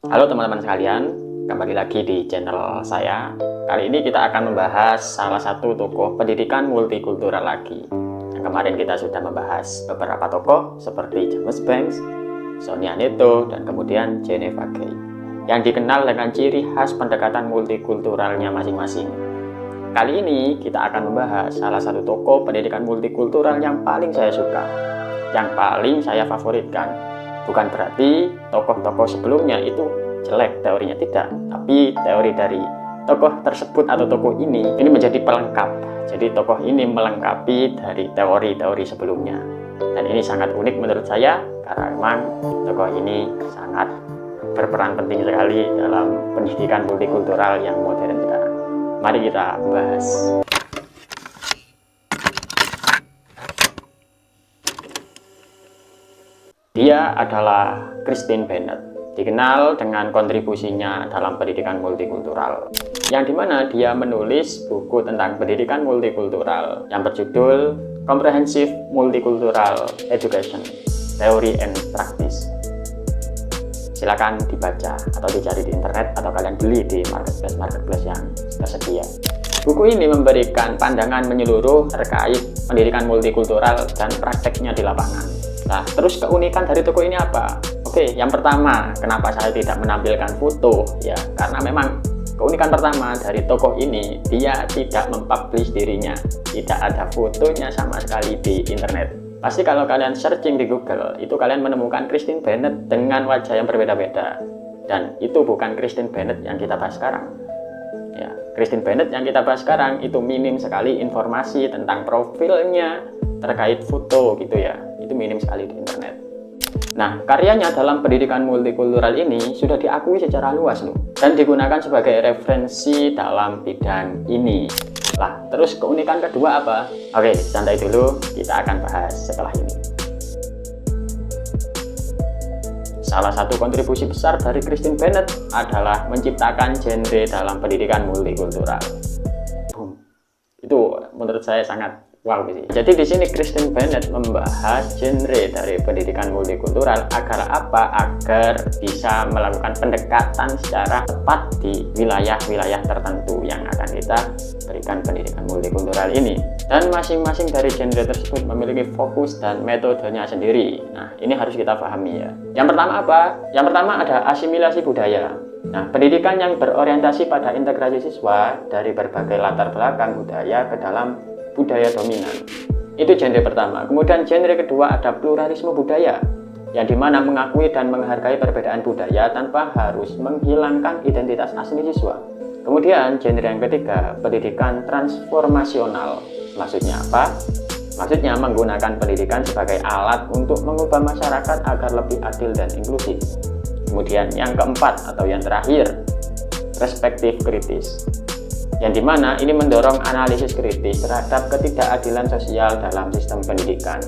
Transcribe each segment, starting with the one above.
Halo teman-teman sekalian, kembali lagi di channel saya. Kali ini kita akan membahas salah satu tokoh pendidikan multikultural lagi. Yang kemarin kita sudah membahas beberapa tokoh seperti James Banks, Sonia Neto, dan kemudian Geneva Gay, yang dikenal dengan ciri khas pendekatan multikulturalnya masing-masing. Kali ini kita akan membahas salah satu tokoh pendidikan multikultural yang paling saya suka, yang paling saya favoritkan. Bukan berarti tokoh-tokoh sebelumnya itu jelek teorinya, tidak, tapi teori dari tokoh tersebut atau tokoh ini menjadi pelengkap. Jadi tokoh ini melengkapi dari teori-teori sebelumnya, dan ini sangat unik menurut saya karena memang tokoh ini sangat berperan penting sekali dalam pendidikan multikultural yang modern sekarang. Mari kita bahas. Dia adalah Christine Bennett, dikenal dengan kontribusinya dalam pendidikan multikultural, yang dimana dia menulis buku tentang pendidikan multikultural yang berjudul Comprehensive Multicultural Education, Theory and Practice. Silakan dibaca atau dicari di internet atau kalian beli di marketplace yang tersedia. Buku ini memberikan pandangan menyeluruh terkait pendidikan multikultural dan prakteknya di lapangan. Nah, terus keunikan dari toko ini apa? Oke, yang pertama, kenapa saya tidak menampilkan foto? Ya, karena memang keunikan pertama dari toko ini, dia tidak mempublish dirinya. Tidak ada fotonya sama sekali di internet. Pasti kalau kalian searching di Google, itu kalian menemukan Christine Bennett dengan wajah yang berbeda-beda. Dan itu bukan Christine Bennett yang kita bahas sekarang. Ya, Christine Bennett yang kita bahas sekarang itu minim sekali informasi tentang profilnya terkait foto gitu ya. Itu minim sekali di internet. Nah, karyanya dalam pendidikan multikultural ini sudah diakui secara luas loh, dan digunakan sebagai referensi dalam bidang ini. Lah, terus keunikan kedua apa? Oke, santai dulu, kita akan bahas setelah ini. Salah satu kontribusi besar dari Christine Bennett adalah menciptakan genre dalam pendidikan multikultural. Boom. Itu menurut saya sangat wow sih. Jadi di sini Christine Bennett membahas genre dari pendidikan multikultural agar apa? Agar bisa melakukan pendekatan secara tepat di wilayah-wilayah tertentu yang akan kita berikan pendidikan multikultural ini. Dan masing-masing dari genre tersebut memiliki fokus dan metodenya sendiri. Nah, ini harus kita pahami ya. Yang pertama apa? Yang pertama ada asimilasi budaya. Nah, pendidikan yang berorientasi pada integrasi siswa dari berbagai latar belakang budaya ke dalam budaya dominan. Itu genre pertama. Kemudian genre kedua ada pluralisme budaya, yang dimana mengakui dan menghargai perbedaan budaya tanpa harus menghilangkan identitas asli siswa. Kemudian genre yang ketiga, pendidikan transformasional. Maksudnya apa? Maksudnya menggunakan pendidikan sebagai alat untuk mengubah masyarakat agar lebih adil dan inklusif. Kemudian yang keempat atau yang terakhir, perspektif kritis, yang dimana ini mendorong analisis kritis terhadap ketidakadilan sosial dalam sistem pendidikan.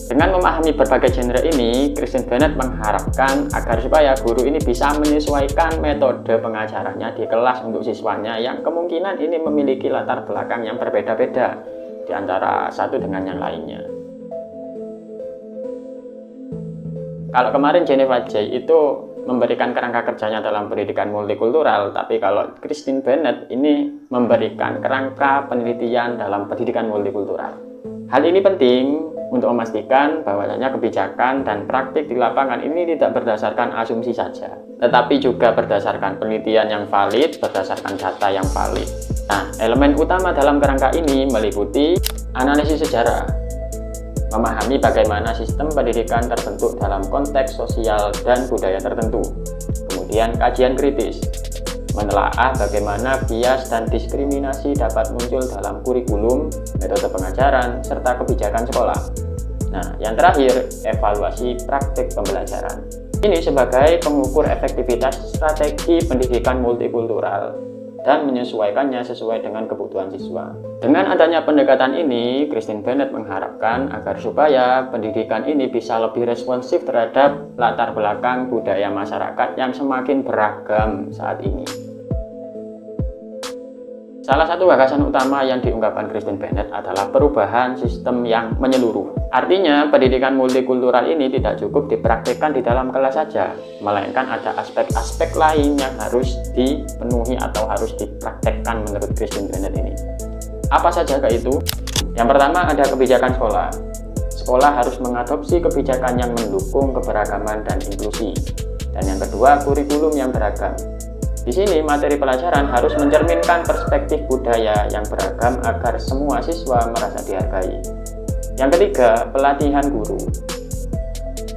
Dengan memahami berbagai genre ini, Christine Bennett mengharapkan agar supaya guru ini bisa menyesuaikan metode pengajarannya di kelas untuk siswanya yang kemungkinan ini memiliki latar belakang yang berbeda-beda di antara satu dengan yang lainnya. Kalau kemarin Geneva Gay itu memberikan kerangka kerjanya dalam pendidikan multikultural, tapi kalau Christine Bennett ini memberikan kerangka penelitian dalam pendidikan multikultural. Hal ini penting untuk memastikan bahwasanya kebijakan dan praktik di lapangan ini tidak berdasarkan asumsi saja, tetapi juga berdasarkan penelitian yang valid, berdasarkan data yang valid. Nah, elemen utama dalam kerangka ini meliputi analisis sejarah, memahami bagaimana sistem pendidikan terbentuk dalam konteks sosial dan budaya tertentu. Kemudian kajian kritis, menelaah bagaimana bias dan diskriminasi dapat muncul dalam kurikulum, metode pengajaran, serta kebijakan sekolah. Nah, yang terakhir, evaluasi praktik pembelajaran. Ini sebagai pengukur efektivitas strategi pendidikan multikultural dan menyesuaikannya sesuai dengan kebutuhan siswa. Dengan adanya pendekatan ini, Christine Bennett mengharapkan agar supaya pendidikan ini bisa lebih responsif terhadap latar belakang budaya masyarakat yang semakin beragam saat ini. Salah satu gagasan utama yang diungkapkan Christine Bennett adalah perubahan sistem yang menyeluruh. Artinya, pendidikan multikultural ini tidak cukup dipraktikkan di dalam kelas saja, melainkan ada aspek-aspek lain yang harus dipenuhi atau harus dipraktekkan menurut Christine Bennett ini. Apa saja itu? Yang pertama ada kebijakan sekolah. Sekolah harus mengadopsi kebijakan yang mendukung keberagaman dan inklusi. Dan yang kedua, kurikulum yang beragam. Di sini materi pelajaran harus mencerminkan perspektif budaya yang beragam agar semua siswa merasa dihargai. Yang ketiga, pelatihan guru.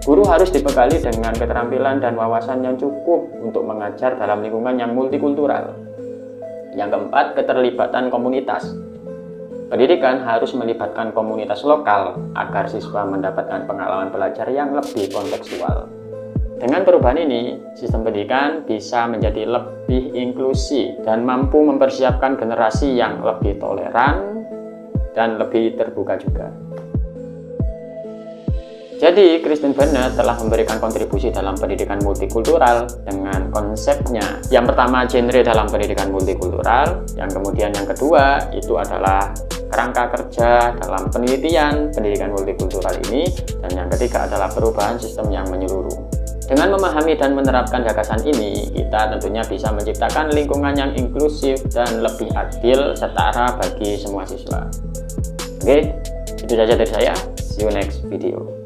Guru harus dibekali dengan keterampilan dan wawasan yang cukup untuk mengajar dalam lingkungan yang multikultural. Yang keempat, keterlibatan komunitas. Pendidikan harus melibatkan komunitas lokal agar siswa mendapatkan pengalaman belajar yang lebih kontekstual. Dengan perubahan ini, sistem pendidikan bisa menjadi lebih inklusif dan mampu mempersiapkan generasi yang lebih toleran dan lebih terbuka juga. Jadi, Christine Bennett telah memberikan kontribusi dalam pendidikan multikultural dengan konsepnya. Yang pertama, genre dalam pendidikan multikultural. Yang kemudian yang kedua, itu adalah kerangka kerja dalam penelitian pendidikan multikultural ini. Dan yang ketiga adalah perubahan sistem yang menyeluruh. Dengan memahami dan menerapkan gagasan ini, kita tentunya bisa menciptakan lingkungan yang inklusif dan lebih adil setara bagi semua siswa. Oke, itu saja dari saya. See you next video.